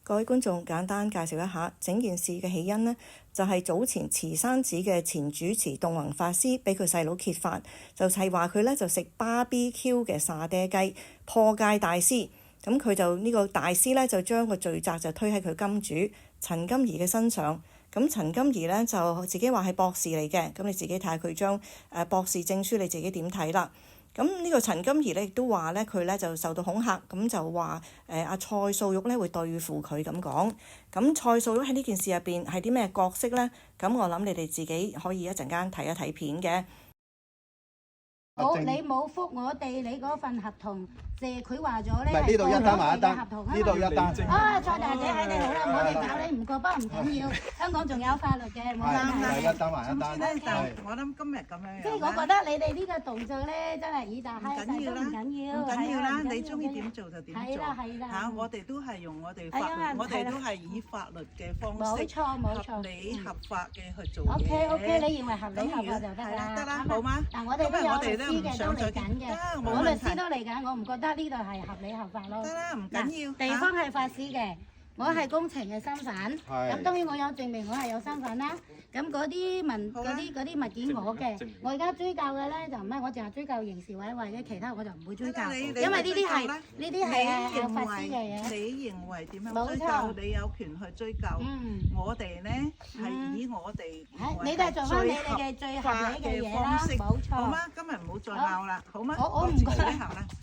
各位觀眾，簡單介紹一下整件事嘅起因呢，就係早前慈山寺嘅前主持洞宏法師俾佢細佬揭發，就係話佢呢就食 BBQ 嘅沙爹雞破戒大師，咁佢就呢個大師呢，就將個罪責就推喺佢金主陳金怡嘅身上。咁陳金怡呢，就自己話係博士嚟嘅，咁你自己睇下佢張博士證書，你自己點睇啦？咁呢個陳金怡咧亦都話咧，佢咧就受到恐嚇，咁就話阿蔡素玉咧會對付佢咁講。咁蔡素玉喺呢件事入邊係啲咩角色咧？咁我諗你哋自己可以一陣間睇一睇片嘅。好，你冇覆我哋你嗰份合同，佢話咗咧係呢度一單埋一單，呢度一單。啊，蔡大姐喺你好啦，我哋搞你唔過，不過唔緊要，香港仲有法律嘅，冇問題。係一單埋一單。我諗今日咁樣。即係我覺得你哋呢個動作咧，真係以大嗨細都唔緊要，唔緊要啦，你中意點做就點做。係啦係啦。嚇，我哋都係用我哋法律，我哋都係以法律嘅方式，冇錯冇錯，合理合法嘅去做嘢。OK，你認為合理合法就得啦。得啦，好嗎？嗱，我哋都有律師嘅都嚟緊嘅，我律師都嚟緊，我唔覺得呢度係合理合法咯。得啦，唔緊要。地方係法師嘅，我係工程嘅身份，咁當然我有證明我係有身份啦。咁嗰啲物件我嘅，我而家追究嘅咧就唔係，我淨係追究刑事委或者其他我就唔會追究，因為呢啲係法師嘅嘢。你認為點樣追究？你有權去追究。我哋咧係以我哋你都係做翻你哋嘅最合理嘅嘢啦，冇錯。好嗎？今日唔好再拗啦，好嗎？我唔該。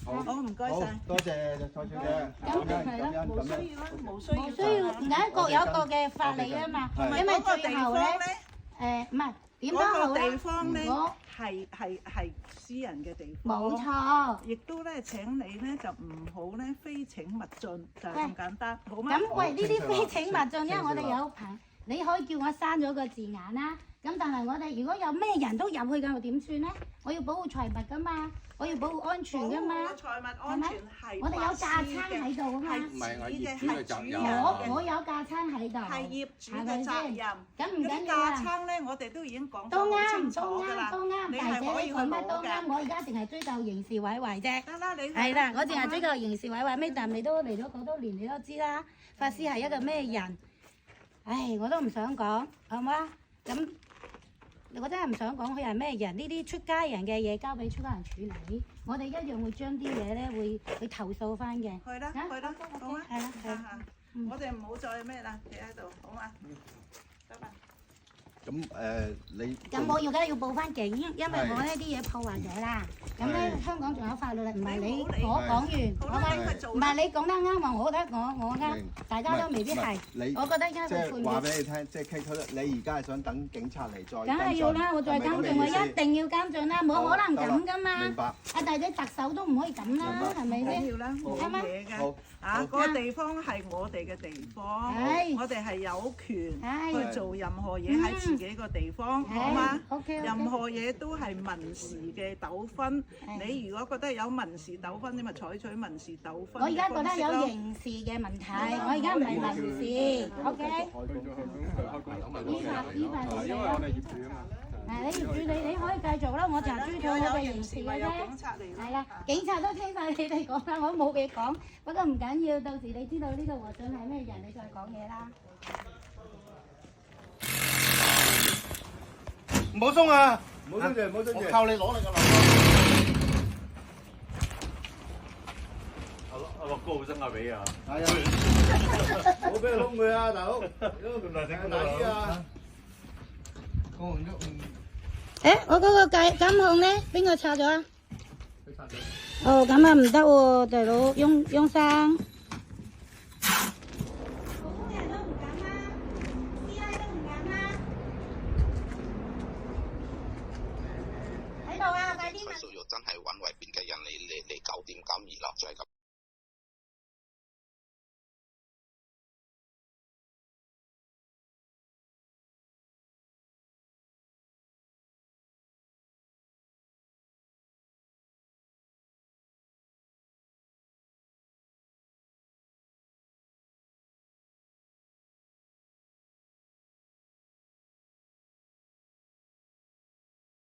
好唔該晒。多謝蔡小姐。咁係咯，冇需要啦，冇需要。冇需要，而家各有各嘅法理啊嘛，因為最後咧。唔係點都好啦。嗰個地方咧係私人嘅地方，冇錯。亦都咧請你咧就唔好咧非請勿進，就係咁簡單，好嗎？咁喂，呢啲非請勿進，因為我哋有憑，你可以叫我刪咗個字眼啦。咁但係我哋如果有咩人都入去嘅，我點算咧？我要保護財物噶嘛，我要保護安全噶嘛，財物安全係我哋有架撐喺度啊嘛，唔係我業主嘅責任。我有架撐喺度，係業主嘅責任。咁唔緊要架撐咧，我哋都已經講都清楚㗎啦。大姐你講乜都啱，我而家淨係追究刑事毀壞啫。得啦，你係啦，我淨係追究刑事毀壞。咩？但你都嚟咗好多年，你都知啦。法師係一個咩人？唉，我都唔想講，好唔好啊？咁。我真係唔想講佢係咩人，呢啲出家人嘅嘢交俾出家人處理，我哋一樣會將啲嘢咧會去投訴翻嘅。去啦，好啊，係啦，我哋唔好再咩啦，企喺度，好嘛？拜拜。咁你咁我而家要報翻警，因為我呢啲嘢破壞咗啦。咁咧香港仲有法律，唔係你我講完，好嘛？唔係你講得啱話，我覺得我啱，大家都未必係。我覺得應該判佢。話俾你聽，即係傾佢，你而家係想等警察嚟再。梗係要啦，我再監進，我一定要監進啦，冇可能咁噶嘛。明白。阿大姐特首都唔可以咁啦，係咪先？要啦，冇嘢㗎。嗰個地方係我哋嘅地方，我哋係有權去做任何嘢喺自己個地方，好嗎？任何嘢都係民事嘅糾紛。你如果覺得有民事糾紛，你咪採取民事糾紛。我而家覺得有刑事嘅問題，我而家唔係民事，OK？依法嚟嘅。嗱，你業主你可以繼續啦，我就係追討我嘅刑事嘅啫。係啦，警察都聽晒你哋講啦，我都冇嘢講。不過唔緊要，到時你知道呢個和尚係咩人，你再講嘢啦。唔好鬆啊！唔好鬆住，唔好鬆住。我靠你攞你個樓。阿樂哥好憎阿偉啊！係啊！唔好俾佢窿佢啊，大佬！大啲啊！我嗰個監控咧，邊個拆咗啊？哦，咁啊唔得喎，大佬，翁生。